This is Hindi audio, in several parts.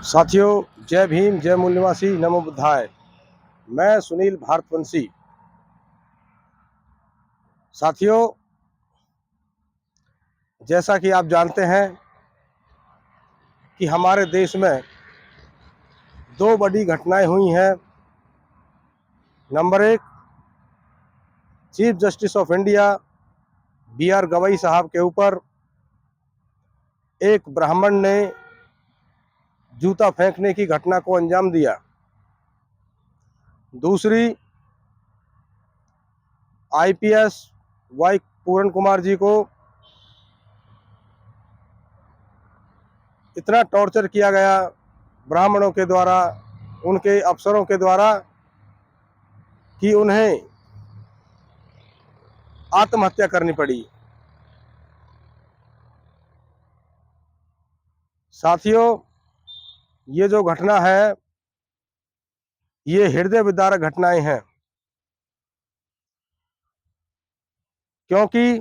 साथियों, जय भीम, जय मूल निवासी, नमो बुद्धाय। मैं सुनील भारतवंशी। साथियों, जैसा कि आप जानते हैं कि हमारे देश में दो बड़ी घटनाएं हुई हैं। नंबर एक, चीफ जस्टिस ऑफ इंडिया बी.आर. गवई साहब के ऊपर एक ब्राह्मण ने जूता फेंकने की घटना को अंजाम दिया। दूसरी, आईपीएस वाई पूरन कुमार जी को इतना टॉर्चर किया गया ब्राह्मणों के द्वारा, उनके अफसरों के द्वारा, कि उन्हें आत्महत्या करनी पड़ी। साथियों, ये जो घटना है, ये हृदय विदारक घटनाएं हैं, क्योंकि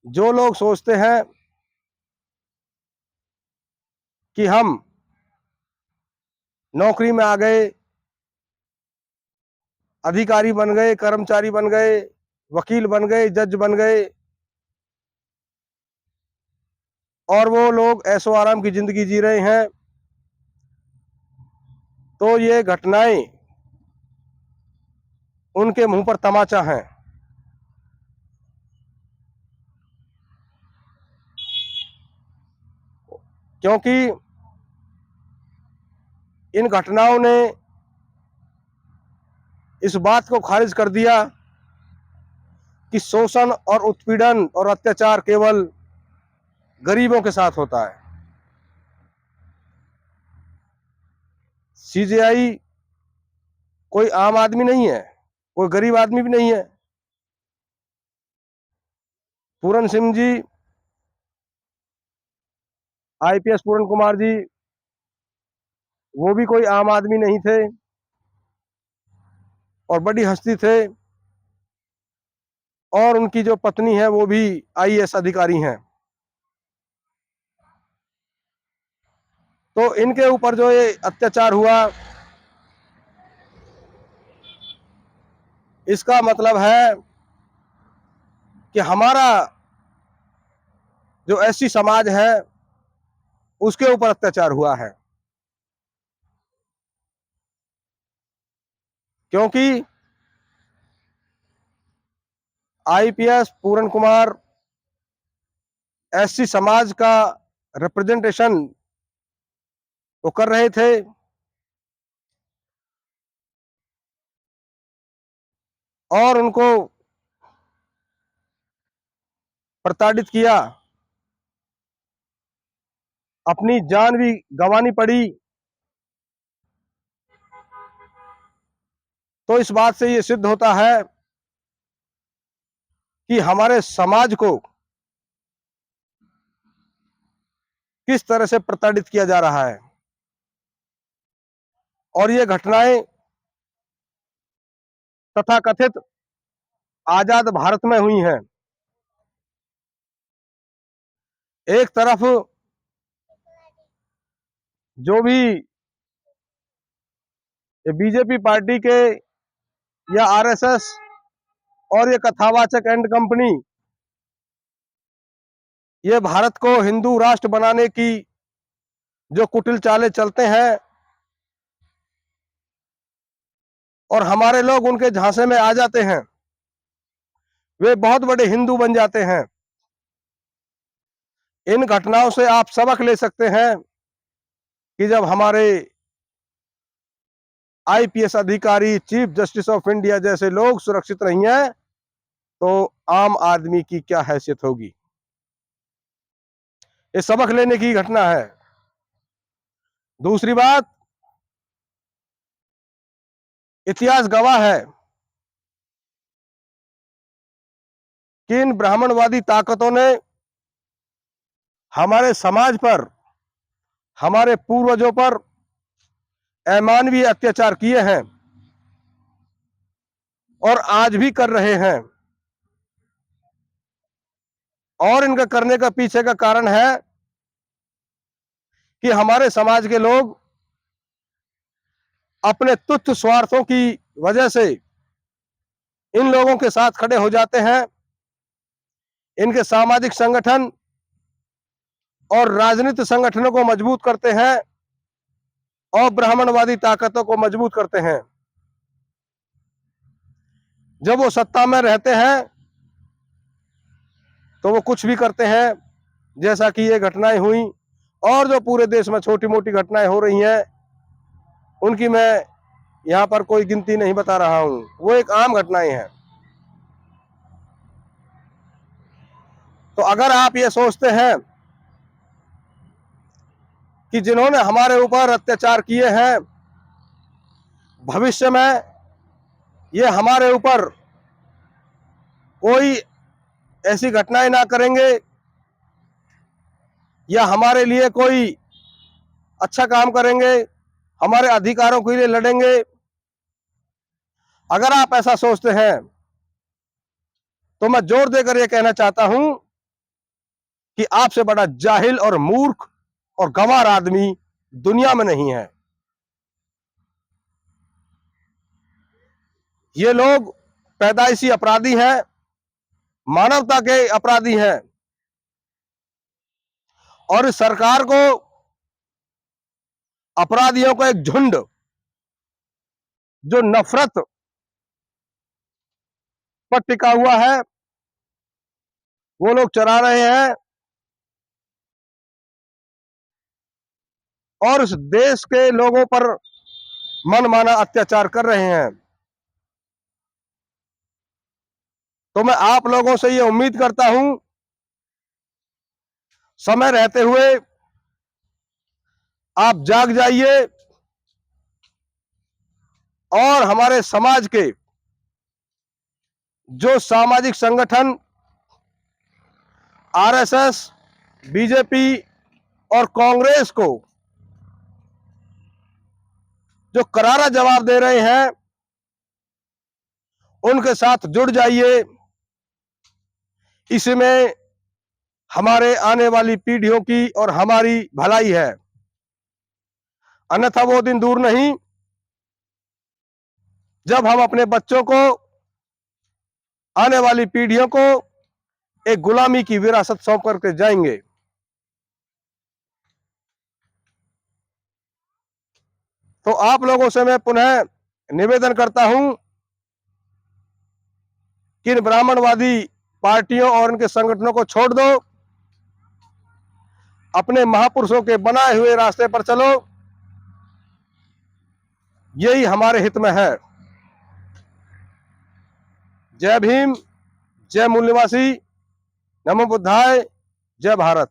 जो लोग सोचते हैं कि हम नौकरी में आ गए, अधिकारी बन गए, कर्मचारी बन गए, वकील बन गए, जज बन गए, और वो लोग ऐशो आराम की जिंदगी जी रहे हैं, तो ये घटनाएं उनके मुंह पर तमाचा है। क्योंकि इन घटनाओं ने इस बात को खारिज कर दिया कि शोषण और उत्पीड़न और अत्याचार केवल गरीबों के साथ होता है। सीजेआई कोई आम आदमी नहीं है, कोई गरीब आदमी भी नहीं है। पूरन सिंह जी, आईपीएस पूरन कुमार जी, वो भी कोई आम आदमी नहीं थे और बड़ी हस्ती थे, और उनकी जो पत्नी है वो भी आईएएस अधिकारी हैं। तो इनके ऊपर जो ये अत्याचार हुआ, इसका मतलब है कि हमारा जो ऐसी समाज है उसके ऊपर अत्याचार हुआ है। क्योंकि आईपीएस पूरन कुमार एससी समाज का रिप्रेजेंटेशन वो कर रहे थे, और उनको प्रताड़ित किया, अपनी जान भी गंवानी पड़ी। तो इस बात से ये सिद्ध होता है कि हमारे समाज को किस तरह से प्रताड़ित किया जा रहा है। और ये घटनाएं तथाकथित आजाद भारत में हुई हैं। एक तरफ जो भी बीजेपी पार्टी के या आरएसएस और ये कथावाचक एंड कंपनी, ये भारत को हिंदू राष्ट्र बनाने की जो कुटिल चालें चलते हैं, और हमारे लोग उनके झांसे में आ जाते हैं, वे बहुत बड़े हिंदू बन जाते हैं। इन घटनाओं से आप सबक ले सकते हैं कि जब हमारे आईपीएस अधिकारी, चीफ जस्टिस ऑफ इंडिया जैसे लोग सुरक्षित नहीं हैं, तो आम आदमी की क्या हैसियत होगी। ये सबक लेने की घटना है। दूसरी बात, इतिहास गवाह है कि इन ब्राह्मणवादी ताकतों ने हमारे समाज पर, हमारे पूर्वजों पर अमानवीय अत्याचार किए हैं और आज भी कर रहे हैं। और इनका करने का पीछे का कारण है कि हमारे समाज के लोग अपने तुच्छ स्वार्थों की वजह से इन लोगों के साथ खड़े हो जाते हैं, इनके सामाजिक संगठन और राजनीतिक संगठनों को मजबूत करते हैं और ब्राह्मणवादी ताकतों को मजबूत करते हैं। जब वो सत्ता में रहते हैं तो वो कुछ भी करते हैं, जैसा कि ये घटनाएं हुई और जो पूरे देश में छोटी मोटी घटनाएं हो रही हैं, उनकी मैं यहाँ पर कोई गिनती नहीं बता रहा हूं, वो एक आम घटनाएं हैं। तो अगर आप ये सोचते हैं कि जिन्होंने हमारे ऊपर अत्याचार किए हैं भविष्य में ये हमारे ऊपर कोई ऐसी घटनाएं ना करेंगे या हमारे लिए कोई अच्छा काम करेंगे, हमारे अधिकारों के लिए लड़ेंगे, अगर आप ऐसा सोचते हैं तो मैं जोर देकर यह कहना चाहता हूं कि आपसे बड़ा जाहिल और मूर्ख और गंवार आदमी दुनिया में नहीं है। ये लोग पैदाइशी अपराधी हैं, मानवता के अपराधी हैं और इस सरकार को अपराधियों का एक झुंड जो नफरत पर टिका हुआ है वो लोग चला रहे हैं और इस देश के लोगों पर मनमाना अत्याचार कर रहे हैं। तो मैं आप लोगों से ये उम्मीद करता हूं समय रहते हुए आप जाग जाइए और हमारे समाज के जो सामाजिक संगठन आरएसएस, बीजेपी और कांग्रेस को जो करारा जवाब दे रहे हैं उनके साथ जुड़ जाइए। इसमें हमारे आने वाली पीढ़ियों की और हमारी भलाई है, अन्यथा वो दिन दूर नहीं जब हम अपने बच्चों को, आने वाली पीढ़ियों को एक गुलामी की विरासत सौंप करके जाएंगे। तो आप लोगों से मैं पुनः निवेदन करता हूं कि इन ब्राह्मणवादी पार्टियों और इनके संगठनों को छोड़ दो, अपने महापुरुषों के बनाए हुए रास्ते पर चलो, यही हमारे हित में है। जय भीम, जय मूल निवासी, नमो बुद्धाय, जय भारत।